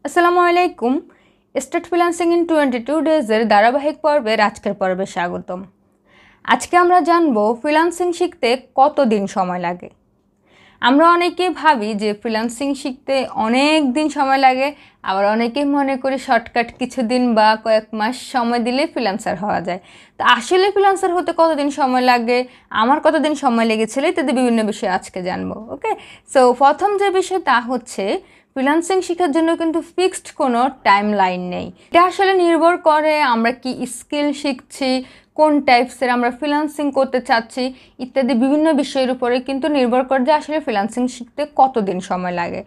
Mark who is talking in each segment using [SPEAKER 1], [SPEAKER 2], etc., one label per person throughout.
[SPEAKER 1] আসসালামু আলাইকুম। Start freelancing in 22 ডেজের ধারাবাহিক পর্বের আজকের পর্বে স্বাগতম। আজকে আমরা জানব ফ্রিল্যান্সিং শিখতে কতদিন সময় লাগে। আমরা অনেকেই ভাবি যে ফ্রিল্যান্সিং শিখতে অনেক দিন সময় লাগে, আবার অনেকেই মনে করি শর্টকাট কিছুদিন বা কয়েক মাস সময় দিলে ফ্রিল্যান্সার হওয়া যায়। তো আসলে ফ্রিল্যান্সার হতে কতদিন সময় লাগে, আমার কতদিন সময় লেগেছিল ইত্যাদি বিভিন্ন বিষয় আজকে জানবো। ওকে, সো প্রথম যে বিষয় তা হচ্ছে ফ্রিল্যান্সিং শেখার জন্য কিন্তু ফিক্সড কোনো টাইম লাইন নেই। এটা আসলে নির্ভর করে আমরা কি স্কিল শিখছি, কোন টাইপসের আমরা ফ্রিল্যান্সিং করতে চাচ্ছি ইত্যাদি বিভিন্ন বিষয়ের উপরে কিন্তু নির্ভর করে যে আসলে ফ্রিল্যান্সিং শিখতে কতদিন সময় লাগে।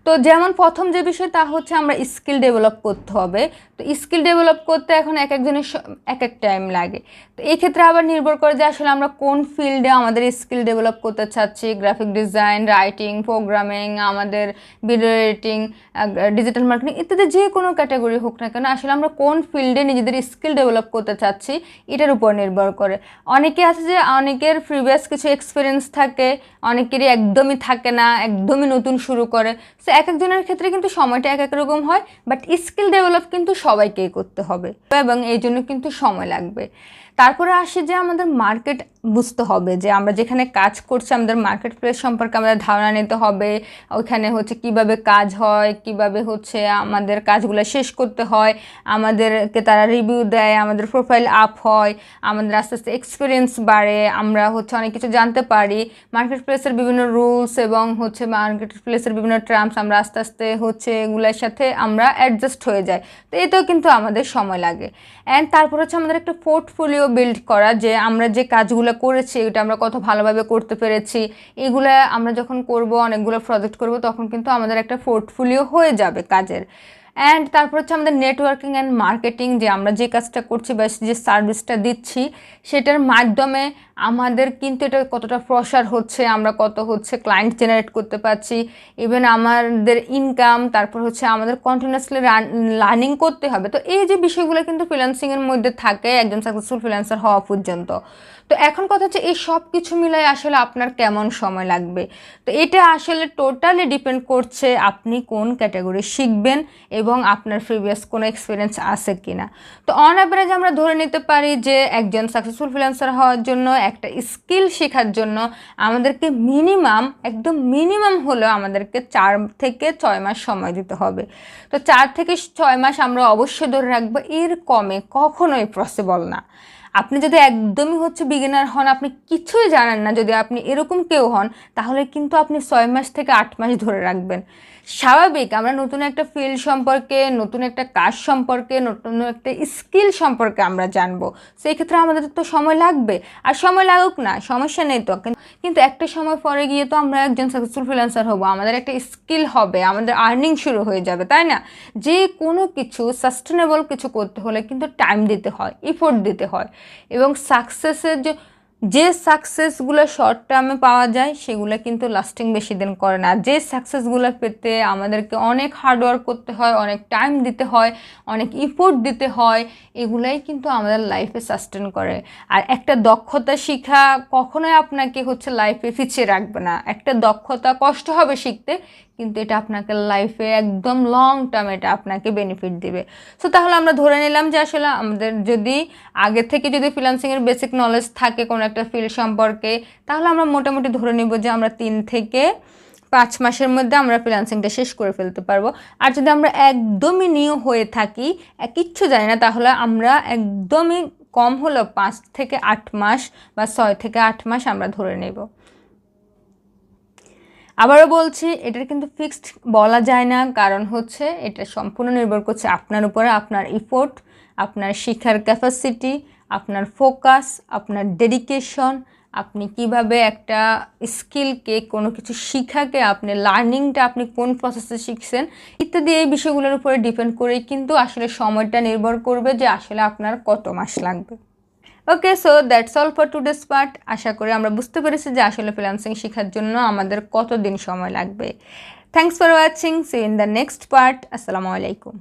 [SPEAKER 1] তো যেমন প্রথম যে বিষয় তা হচ্ছে আমরা স্কিল ডেভেলপ করতে হবে। তো স্কিল ডেভেলপ করতে এখন এক একজনের এক এক টাইম লাগে। তো এই ক্ষেত্রে আবার নির্ভর করে যে আসলে আমরা কোন ফিল্ডে আমাদের স্কিল ডেভেলপ করতে চাচ্ছি, গ্রাফিক ডিজাইন, রাইটিং, প্রোগ্রামিং, আমাদের ভিডিও এডিটিং, ডিজিটাল মার্কেটিং ইত্যাদি যে কোনো ক্যাটাগরি হোক না কেন, আসলে আমরা কোন ফিল্ডে নিজেদের স্কিল ডেভেলপ করতে চাচ্ছি এটার উপর নির্ভর করে। অনেকে আছে যে অনেকের প্রিভিয়াস কিছু এক্সপিরিয়েন্স থাকে, অনেকেরই একদমই থাকে না, একদমই নতুন শুরু করে। সো এক একজনের ক্ষেত্রে কিন্তু সময়টা এক এক রকম হয়, বাট স্কিল ডেভেলপ কিন্তু সবাইকেই করতে হবে এবং এই জন্য কিন্তু সময় লাগবে। তারপরে আসে যে আমাদের মার্কেট বুঝতে হবে, যে আমরা যেখানে কাজ করছি আমাদের মার্কেট প্লেস সম্পর্কে আমাদের ধারণা নিতে হবে। ওইখানে হচ্ছে কিভাবে কাজ হয়, কিভাবে হচ্ছে আমাদের কাজগুলো শেষ করতে হয়, আমাদেরকে তারা রিভিউ দেয়, আমাদের প্রোফাইল আপ হয়, আমাদের আস্তে আস্তে এক্সপিরিয়েন্স বাড়ে, আমরা হচ্ছে অনেক কিছু জানতে পারি। মার্কেট প্লেসের বিভিন্ন রুলস এবং হচ্ছে মার্কেট প্লেসের বিভিন্ন টার্মস আমরা আস্তে আস্তে হচ্ছে এগুলোর সাথে আমরা অ্যাডজাস্ট হয়ে যাই। তো এতেও কিন্তু আমাদের সময় লাগে। অ্যান্ড তারপর হচ্ছে আমাদের একটা পোর্টফোলিও বিল্ড করা, যে আমরা যে কাজগুলো করেছি এটা আমরা কত ভালোভাবে করতে পেরেছি। এগুলো আমরা যখন করব, অনেকগুলো প্রজেক্ট করব, তখন কিন্তু আমাদের একটা পোর্টফোলিও হয়ে যাবে কাজের। অ্যান্ড তারপর হচ্ছে আমাদের নেটওয়ার্কিং অ্যান্ড মার্কেটিং, যে আমরা যে কাজটা করছি বা যে সার্ভিসটা দিচ্ছি সেটার মাধ্যমে আমাদের কিন্তু এটা কতটা প্রসার হচ্ছে, আমরা কত হচ্ছে ক্লায়েন্ট জেনারেট করতে পারছি, ইভেন আমাদের ইনকাম, তারপর হচ্ছে আমাদের কন্টিনিউয়াসলি লার্নিং করতে হবে। তো এই যে বিষয়গুলো কিন্তু ফ্রিল্যান্সিংয়ের মধ্যে থাকে একজন সাকসেসফুল ফ্রিল্যান্সার হওয়া পর্যন্ত। তো এখন কথা হচ্ছে এই সব কিছু মিলাই আসলে আপনার কেমন সময় লাগবে। তো এটা আসলে টোটালি ডিপেন্ড করছে আপনি কোন ক্যাটাগরি শিখবেন এবং আপনার প্রিভিয়াস কোনো এক্সপিরিয়েন্স আছে কি না। তো অন অ্যাভারেজ আমরা ধরে নিতে পারি যে একজন সাকসেসফুল ফ্রিল্যান্সার হওয়ার জন্য, একটা স্কিল শেখার জন্য আমাদেরকে মিনিমাম, একদম মিনিমাম হলেও আমাদেরকে 4 থেকে 6 মাস সময় দিতে হবে। তো 4 থেকে 6 মাস আমরা অবশ্যই ধরে রাখবো, এর কমে কখনোই পসিবল না। আপনি যদি একদমই হচ্ছে বিগিনার হন, আপনি কিছুই জানেন না, যদি আপনি এরকম কেউ হন, তাহলে কিন্তু আপনি 6 মাস থেকে 8 মাস ধরে রাখবেন। স্বাভাবিক, আমরা নতুন একটা ফিল্ড সম্পর্কে, নতুন একটা কাজ সম্পর্কে, নতুন একটা স্কিল সম্পর্কে আমরা জানবো, সেই ক্ষেত্রে আমাদের তো সময় লাগবে। আর সময় লাগুক না, সমস্যা নেই তো, কিন্তু একটা সময় পরে গিয়ে তো আমরা একজন সাকসেসফুল ফ্রিল্যান্সার হবো, আমাদের একটা স্কিল হবে, আমাদের আর্নিং শুরু হয়ে যাবে, তাই না? যে কোনো কিছু সাস্টেনেবল কিছু করতে হলে কিন্তু টাইম দিতে হয়, এফোর্ট দিতে হয়, এবং সাকসেসের যে সাকসেসগুলো শর্ট টার্মে পাওয়া যায় সেগুলো কিন্তু লাস্টিং বেশি দিন করে না। যে সাকসেসগুলো পেতে আমাদেরকে অনেক হার্ডওয়ার্ক করতে হয়, অনেক টাইম দিতে হয়, অনেক ইফোর্ট দিতে হয়, এগুলাই কিন্তু আমাদের লাইফে সাস্টেন করে। আর একটা দক্ষতা শেখা কখনোই আপনাকে হচ্ছে লাইফে পিছিয়ে রাখবে না। একটা দক্ষতা কষ্ট হবে শিখতে, কিন্তু এটা আপনাকে লাইফে একদম লং টার্ম এটা আপনাকে বেনিফিট দিবে। সো তাহলে আমরা ধরে নিলাম যে আসলে আমাদের যদি আগে থেকে যদি ফ্রিল্যান্সিংয়ের বেসিক নলেজ থাকে কোনো একটা ফিল্ড সম্পর্কে, তাহলে আমরা মোটামুটি ধরে নিব যে আমরা 3 থেকে 5 মাসের মধ্যে আমরা ফ্রিল্যান্সিংটা শেষ করে ফেলতে পারবো। আর যদি আমরা একদমই নিউ হয়ে থাকি, কিচ্ছু জানি না, তাহলে আমরা একদমই কম হলেও 5 থেকে 8 মাস বা 6 থেকে 8 মাস আমরা ধরে নেব। আবারও বলছি, এটার কিন্তু ফিক্সড বলা যায় না, কারণ হচ্ছে এটা সম্পূর্ণ নির্ভর করছে আপনার উপরে, আপনার ইফোর্ট, আপনার শেখার ক্যাপাসিটি, আপনার ফোকাস, আপনার ডেডিকেশন, আপনি কিভাবে একটা স্কিলকে, কোনো কিছু শিখাকে, আপনি লার্নিংটা আপনি কোন প্রসেসে শিখছেন ইত্যাদি, এই বিষয়গুলোর উপরে ডিপেন্ড করেই কিন্তু আসলে সময়টা নির্ভর করবে যে আসলে আপনার কত মাস লাগবে। Okay, so that's all for today's part. আশা করি আমরা বুঝতে পেরেছি যে আসলে ফ্রিল্যান্সিং শেখার জন্য আমাদের কতদিন সময় লাগবে। Thanks for watching, see you in the next part. আসসালামু আলাইকুম।